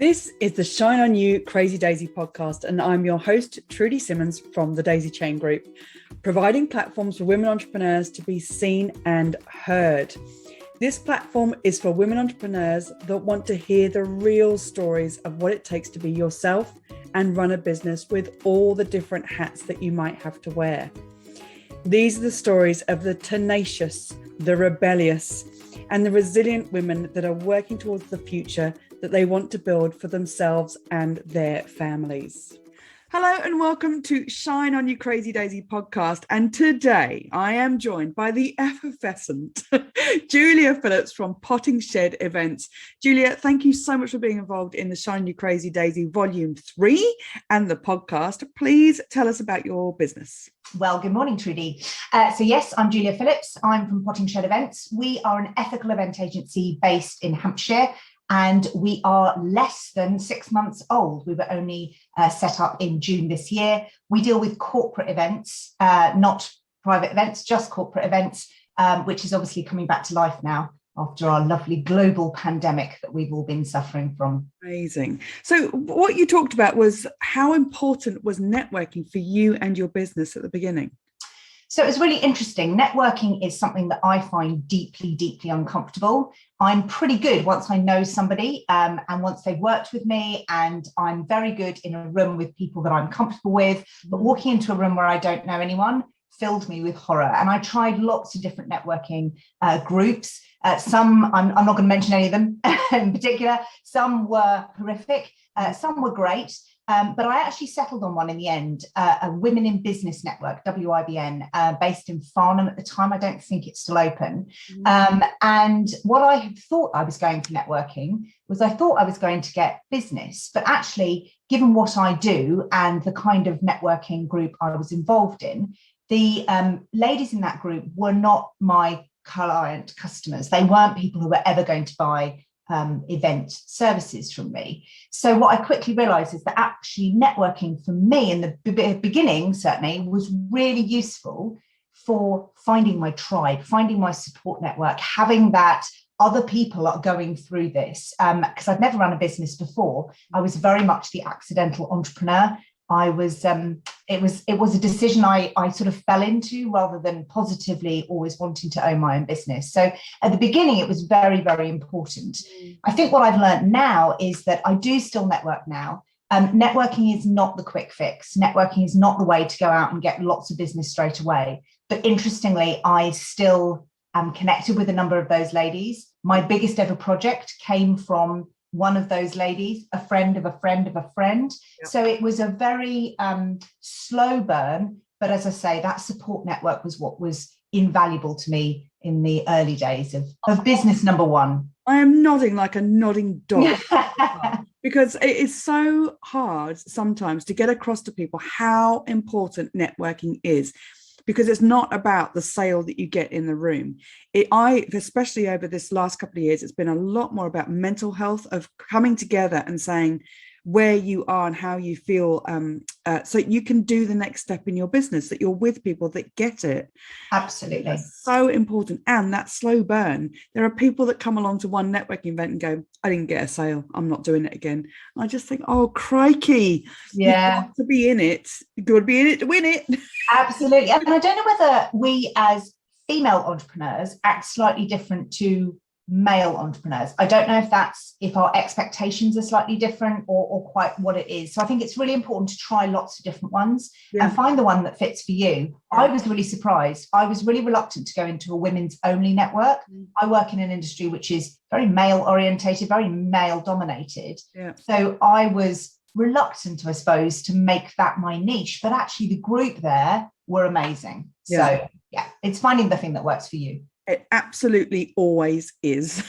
This is the Shine On You Crazy Daisy podcast, and I'm your host, Trudy Simmons from the Daisy Chain Group, providing platforms for women entrepreneurs to be seen and heard. This platform is for women entrepreneurs that want to hear the real stories of what it takes to be yourself and run a business with all the different hats that you might have to wear. These are the stories of the tenacious, the rebellious, and the resilient women that are working towards the future that they want to build for themselves and their families. Hello and welcome to Shine On You Crazy Daisy podcast. And today I am joined by the effervescent Julia Phillips from Potting Shed Events. Julia, thank you so much for being involved in the Shine On You Crazy Daisy Volume 3 and the podcast. Please tell us about your business. Well, good morning, Trudy. So yes, I'm Julia Phillips. I'm from Potting Shed Events. We are an ethical event agency based in Hampshire, and we are less than 6 months old. We were only set up in June this year. We deal with corporate events, not private events, just corporate events, which is obviously coming back to life now after our lovely global pandemic that we've all been suffering from. Amazing. So what you talked about was how important was networking for you and your business at the beginning? So it was really interesting. Networking is something that I find deeply, deeply uncomfortable. I'm pretty good once I know somebody and once they've worked with me, and I'm very good in a room with people that I'm comfortable with. But walking into a room where I don't know anyone filled me with horror. And I tried lots of different networking groups. Some, I'm not going to mention any of them in particular. Some were horrific. Some were great. But I actually settled on one in the end, a Women in Business Network, WIBN, based in Farnham at the time. I don't think it's still open. And what I had thought I was going for networking was I thought I was going to get business. But actually, given what I do and the kind of networking group I was involved in, the ladies in that group were not my client customers. They weren't people who were ever going to buy event services from me. So what I quickly realized is that actually networking for me in the beginning certainly was really useful for finding my tribe, finding my support network, having that other people are going through this. Because I'd never run a business before. I was very much the accidental entrepreneur. I was, it was a decision I sort of fell into rather than positively always wanting to own my own business. So at the beginning, it was very, very important. I think what I've learned now is that I do still network now. Networking is not the quick fix. Networking is not the way to go out and get lots of business straight away. But interestingly, I still am connected with a number of those ladies. My biggest ever project came from one of those ladies, a friend of a friend of a friend. Yep. So it was a very slow burn. But as I say, that support network was what was invaluable to me in the early days of business number one. I am nodding like a nodding dog because it is so hard sometimes to get across to people how important networking is. Because it's not about the sale that you get in the room. Especially over this last couple of years, it's been a lot more about mental health, of coming together and saying where you are and how you feel, so you can do the next step in your business, that you're with people that get it. Absolutely. That's so important. And that slow burn. There are people that come along to one networking event and go, I didn't get a sale, I'm not doing it again. And I just think, oh, crikey. Yeah. You've got to be in it. You've got to be in it to win it. Absolutely. And I don't know whether we as female entrepreneurs act slightly different to male entrepreneurs. I don't know if our expectations are slightly different or quite what it is. So I think it's really important to try lots of different ones and find the one that fits for you. I was really surprised. I was really reluctant to go into a women's only network. I work in an industry which is very male orientated, very male dominated. So I was reluctant, I suppose, to make that my niche, but actually the group there were amazing. So yeah, it's finding the thing that works for you. It absolutely always is.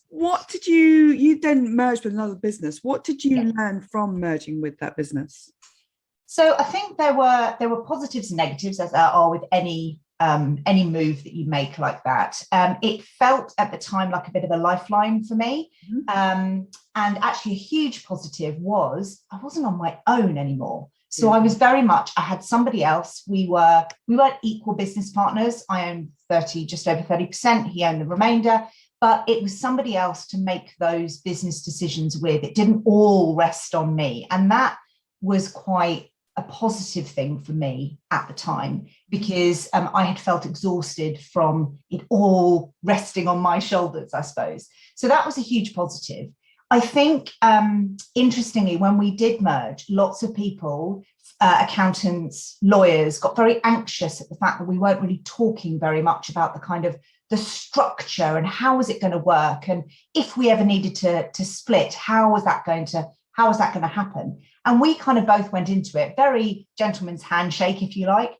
What did you then merged with another business? What did you learn from merging with that business? So I think there were positives and negatives, as there are with any move that you make like that. It felt at the time like a bit of a lifeline for me. And actually a huge positive was I wasn't on my own anymore. So I was very much, I had somebody else. We weren't equal business partners. I owned just over 30%. He owned the remainder. but it was somebody else to make those business decisions with. It didn't all rest on me. And that was quite a positive thing for me at the time, because I had felt exhausted from it all resting on my shoulders, I suppose. So that was a huge positive. I think, interestingly, when we did merge, lots of people, accountants, lawyers, got very anxious at the fact that we weren't really talking very much about the kind of the structure and how was it going to work, and if we ever needed to split, how was that going to happen? And we kind of both went into it, very gentleman's handshake, if you like,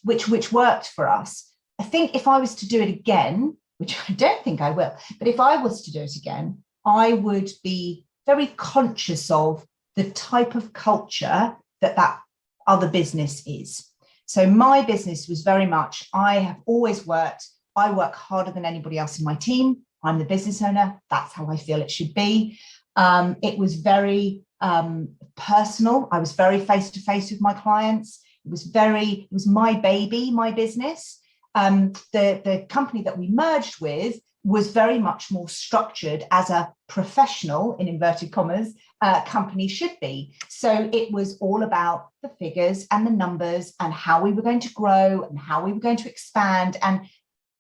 which worked for us. I think if I was to do it again, which I don't think I will, but if I was to do it again, I would be very conscious of the type of culture that other business is. So my business was very much, I work harder than anybody else in my team. I'm the business owner. That's how I feel it should be. It was very personal. I was very face to face with my clients. It was my baby, my business. The company that we merged with was very much more structured as a professional, in inverted commas, company should be. So it was all about the figures and the numbers and how we were going to grow and how we were going to expand.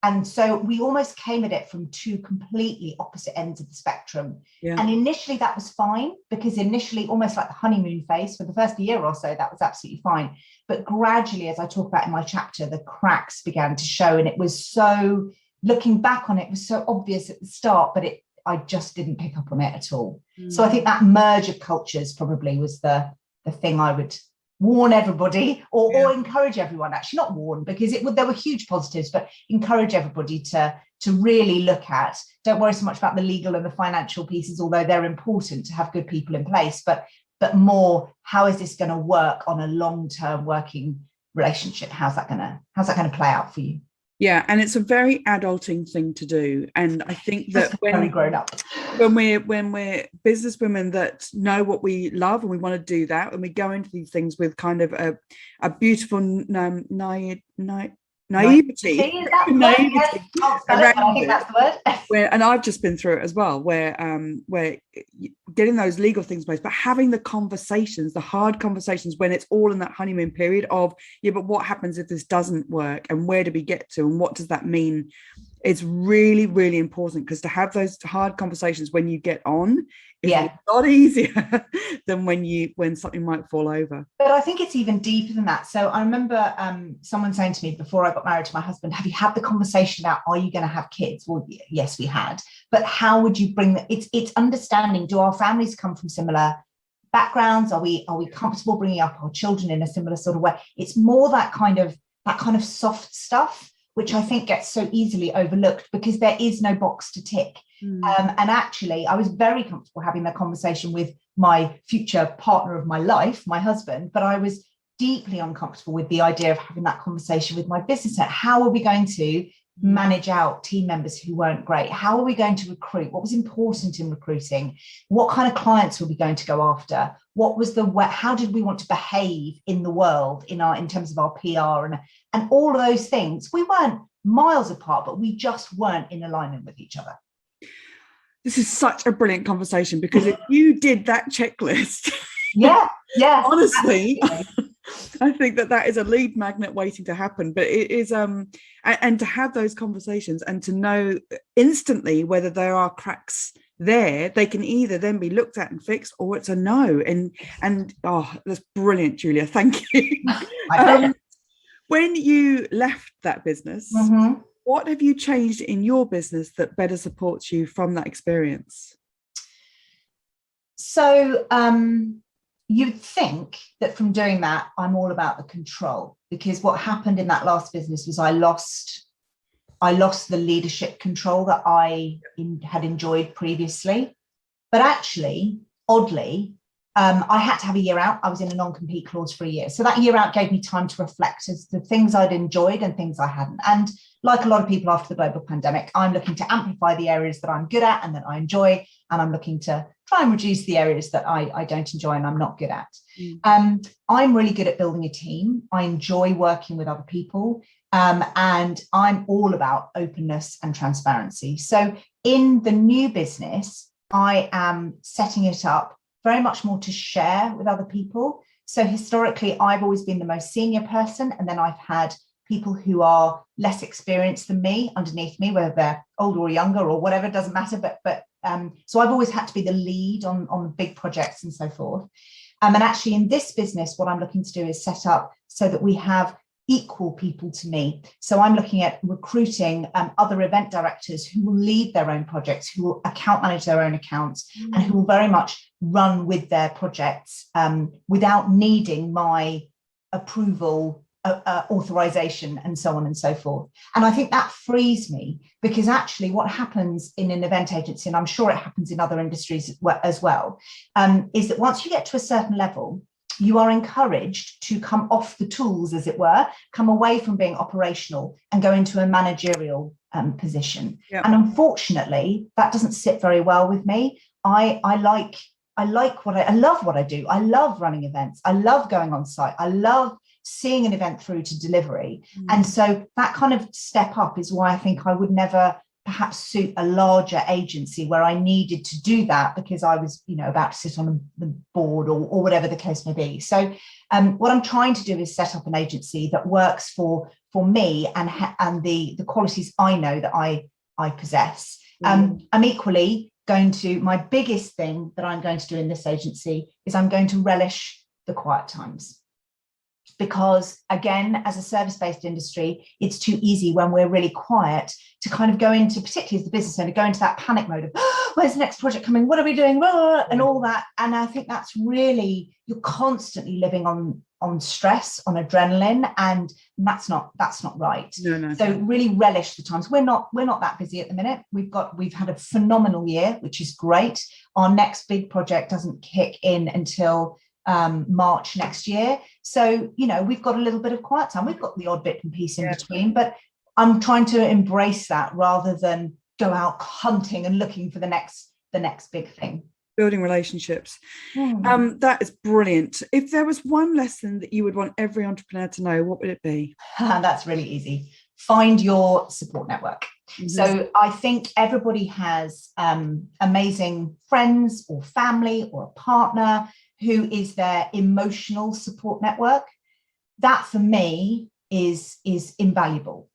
And so we almost came at it from two completely opposite ends of the spectrum. Yeah. And initially that was fine, because initially, almost like the honeymoon phase, for the first year or so, that was absolutely fine. But gradually, as I talk about in my chapter, the cracks began to show. And it was so, looking back on it, was so obvious at the start, but I just didn't pick up on it at all. So I think that merge of cultures probably was the thing I would warn everybody, or encourage everyone, actually not warn, because there were huge positives, but encourage everybody to really look at. Don't worry so much about the legal and the financial pieces, although they're important to have good people in place, but more, how is this going to work on a long-term working relationship? How's that going to play out for you? Yeah, and it's a very adulting thing to do. And I think that when grown up, when we're business women that know what we love and we want to do that, and we go into these things with kind of a beautiful naivety. Naivety. I think that's the word. And I've just been through it as well, where getting those legal things in place, but having the conversations, the hard conversations, when it's all in that honeymoon period of, but what happens if this doesn't work, and where do we get to, and what does that mean? It's really, really important, because to have those hard conversations when you get on is a lot easier than when something might fall over. But I think it's even deeper than that. So I remember someone saying to me before I got married to my husband, have you had the conversation about, are you going to have kids? Well, yes, we had. But how would you bring that? It's understanding, do our families come from similar backgrounds? Are we comfortable bringing up our children in a similar sort of way? It's more that kind of soft stuff, which I think gets so easily overlooked because there is no box to tick. And actually, I was very comfortable having that conversation with my future partner of my life, my husband, but I was deeply uncomfortable with the idea of having that conversation with my business owner. How are we going to manage out team members who weren't great? How are we going to recruit? What was important in recruiting? What kind of clients were we going to go after? How did we want to behave in the world in terms of our PR and all of those things? We weren't miles apart, but we just weren't in alignment with each other. This is such a brilliant conversation, because if you did that checklist, honestly, I think that is a lead magnet waiting to happen. But it is, and to have those conversations and to know instantly whether there are cracks there, they can either then be looked at and fixed, or it's a no. And that's brilliant, Julia. Thank you. When you left that business, what have you changed in your business that better supports you from that experience? So you'd think that from doing that, I'm all about the control, because what happened in that last business was I lost the leadership control that I had enjoyed previously. But actually, oddly, I had to have a year out. I was in a non-compete clause for a year. So that year out gave me time to reflect as the things I'd enjoyed and things I hadn't. And like a lot of people after the global pandemic, I'm looking to amplify the areas that I'm good at and that I enjoy, and I'm looking to try and reduce the areas that I don't enjoy and I'm not good at. I'm really good at building a team. I enjoy working with other people, and I'm all about openness and transparency. So in the new business, I am setting it up very much more to share with other people. So historically, I've always been the most senior person, and then I've had people who are less experienced than me underneath me, whether they're older or younger or whatever, it doesn't matter. But so I've always had to be the lead on big projects and so forth. And actually in this business, what I'm looking to do is set up so that we have equal people to me. So I'm looking at recruiting other event directors who will lead their own projects, who will account manage their own accounts, and who will very much run with their projects without needing my approval, authorization, and so on and so forth. And I think that frees me, because actually what happens in an event agency, and I'm sure it happens in other industries as well, is that once you get to a certain level, you are encouraged to come off the tools, as it were, come away from being operational and go into a managerial position. Yep. And unfortunately, that doesn't sit very well with me. I love what I do. I love running events. I love going on site. I love seeing an event through to delivery. And so that kind of step up is why I think I would never perhaps suit a larger agency where I needed to do that because I was, about to sit on the board or whatever the case may be. So what I'm trying to do is set up an agency that works for me and the qualities I know that I possess. I'm equally my biggest thing that I'm going to do in this agency is I'm going to relish the quiet times. Because again, as a service-based industry, it's too easy when we're really quiet to kind of go into, particularly as the business owner, go into that panic mode of, where's the next project coming? What are we doing? And all that. And I think that's really, you're constantly living on stress, on adrenaline, and that's not right. No. So really relish the times. We're not that busy at the minute. We've had a phenomenal year, which is great. Our next big project doesn't kick in until March next year. So, we've got a little bit of quiet time. We've got the odd bit and piece in between, but I'm trying to embrace that rather than go out hunting and looking for the next big thing. Building relationships. That is brilliant. If there was one lesson that you would want every entrepreneur to know, what would it be? That's really easy. Find your support network. So I think everybody has amazing friends or family or a partner who is their emotional support network. That for me is invaluable.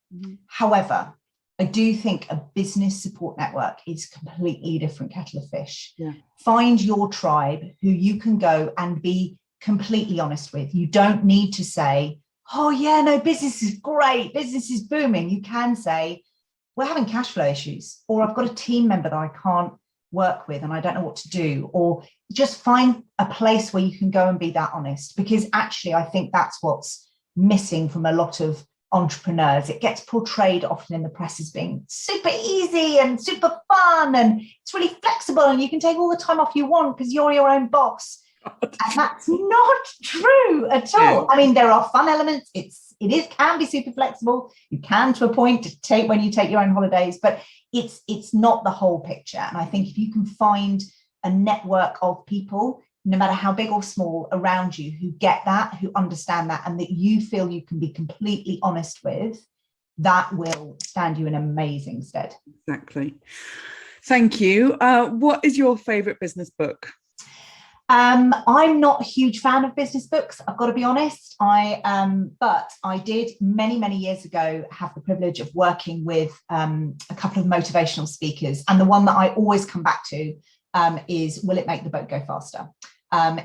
However, I do think a business support network is a completely different kettle of fish. Find your tribe who you can go and be completely honest with. You don't need to say, oh yeah, no, business is great, business is booming. You can say, we're having cash flow issues, or I've got a team member that I can't work with and I don't know what to do, or just find a place where you can go and be that honest, because actually I think that's what's missing from a lot of entrepreneurs. It gets portrayed often in the press as being super easy and super fun and it's really flexible and you can take all the time off you want because you're your own boss. And that's not true at all. I mean, there are fun elements. It can be super flexible. You can, to a point, to take when you take your own holidays, but it's not the whole picture. And I think if you can find a network of people, no matter how big or small, around you who get that, who understand that, and that you feel you can be completely honest with, that will stand you in amazing stead. Exactly. Thank you. What is your favorite business book? I'm not a huge fan of business books, I've got to be honest. But I did many years ago have the privilege of working with a couple of motivational speakers, and the one that I always come back to is Will It Make the Boat Go Faster?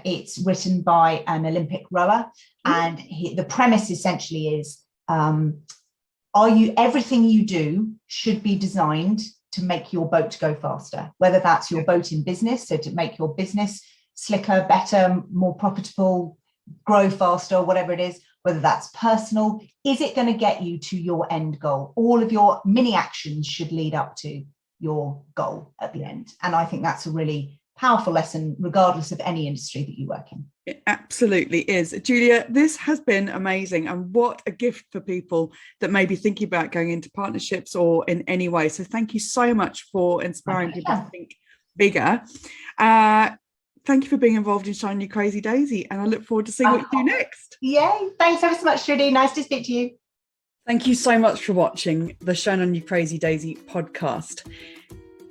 It's written by an Olympic rower, and the premise essentially is, everything you do should be designed to make your boat go faster, whether that's your boat in business, so to make your business slicker, better, more profitable, grow faster, whatever it is, whether that's personal. Is it going to get you to your end goal? All of your mini actions should lead up to your goal at the end. And I think that's a really powerful lesson, regardless of any industry that you work in. It absolutely is. Julia, this has been amazing. And what a gift for people that may be thinking about going into partnerships or in any way. So thank you so much for inspiring people to think bigger. Thank you for being involved in Shine You Crazy Daisy. And I look forward to seeing what you do next. Yay. Thanks ever so much, Trudy. Nice to speak to you. Thank you so much for watching the Shine On You Crazy Daisy podcast.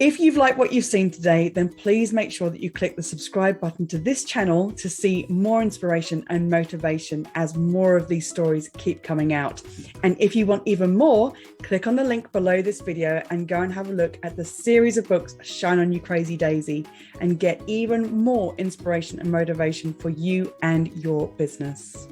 If you've liked what you've seen today, then please make sure that you click the subscribe button to this channel to see more inspiration and motivation as more of these stories keep coming out. And if you want even more, click on the link below this video and go and have a look at the series of books Shine On You Crazy Daisy and get even more inspiration and motivation for you and your business.